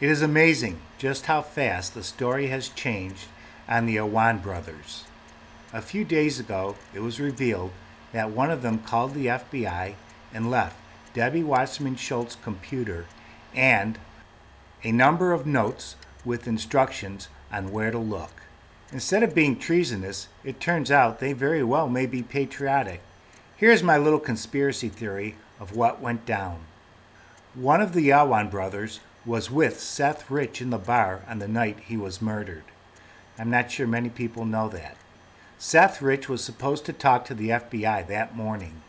It is amazing just how fast the story has changed on the Awan brothers. A few days ago, it was revealed that one of them called the FBI and left Debbie Wasserman Schultz's computer and a number of notes with instructions on where to look. Instead of being treasonous, it turns out they very well may be patriotic. Here's my little conspiracy theory of what went down. One of the Awan brothers was with Seth Rich in the bar on the night he was murdered. I'm not sure many people know that. Seth Rich was supposed to talk to the FBI that morning.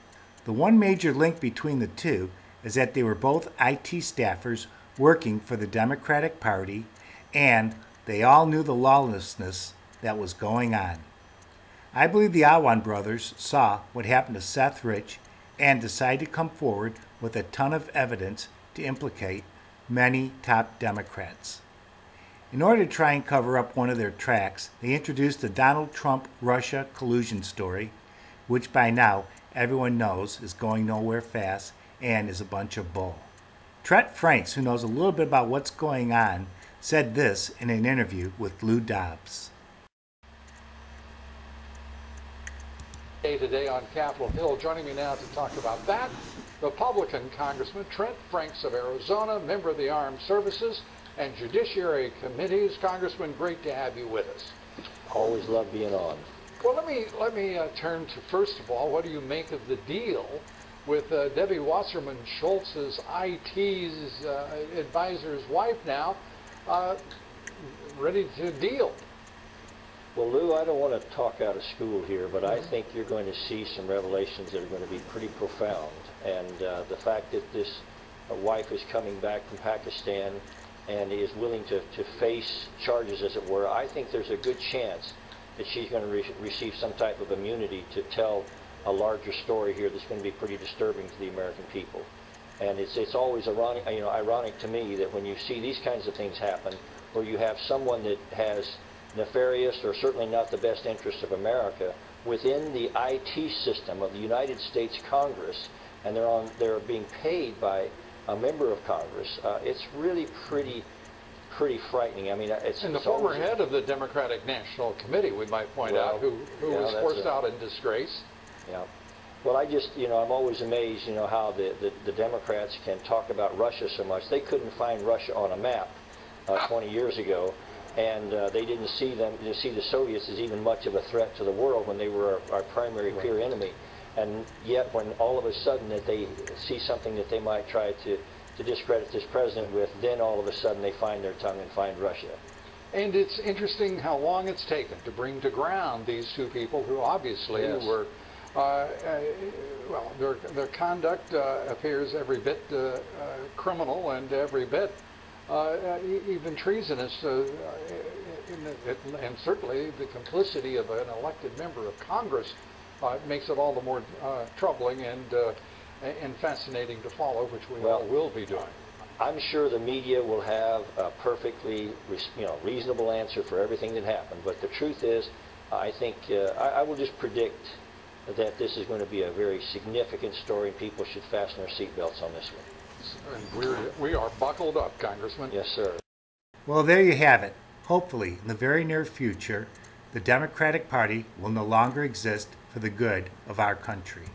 The one major link between the two is that they were both IT staffers working for the Democratic Party, and they all knew the lawlessness that was going on. I believe the Awan brothers saw what happened to Seth Rich and decided to come forward with a ton of evidence to implicate many top Democrats. In order to try and cover up one of their tracks, they introduced the Donald Trump-Russia collusion story, which by now everyone knows is going nowhere fast and is a bunch of bull. Trent Franks, who knows a little bit about what's going on, said this in an interview with Lou Dobbs. Today on Capitol Hill. Joining me now to talk about that, Republican Congressman Trent Franks of Arizona, member of the Armed Services and Judiciary Committees. Congressman, great to have you with us. Always love being on. Well, let me turn to, first of all, what do you make of the deal with Debbie Wasserman Schultz's IT's advisor's wife now ready to deal? Well, Lou, I don't want to talk out of school here, but I think you're going to see some revelations that are going to be pretty profound. And the fact that this wife is coming back from Pakistan and is willing to face charges, as it were, I think there's a good chance that she's going to receive some type of immunity to tell a larger story here that's going to be pretty disturbing to the American people. And it's always ironic to me that when you see these kinds of things happen, where you have someone that has nefarious or certainly not the best interests of America within the IT system of the United States Congress, and they're being paid by a member of Congress. It's really pretty frightening. I mean, it's and the former head of the Democratic National Committee, we might point out, who was forced out in disgrace. Yeah. Well, I'm always amazed, how the Democrats can talk about Russia so much. They couldn't find Russia on a map 20 years ago. And they didn't see the Soviets as even much of a threat to the world when they were our primary peer enemy. And yet, when all of a sudden that they see something that they might try to discredit this president with, then all of a sudden they find their tongue and find Russia. And it's interesting how long it's taken to bring to ground these two people who obviously were, well, their conduct appears every bit criminal and every bit even treasonous, and certainly the complicity of an elected member of Congress makes it all the more troubling and fascinating to follow, which we all will be doing. I'm sure the media will have a perfectly reasonable answer for everything that happened, but the truth is, I think I will just predict that this is going to be a very significant story, and people should fasten their seatbelts on this one. And we are buckled up, Congressman. Yes, sir. Well, there you have it. Hopefully, in the very near future, the Democratic Party will no longer exist for the good of our country.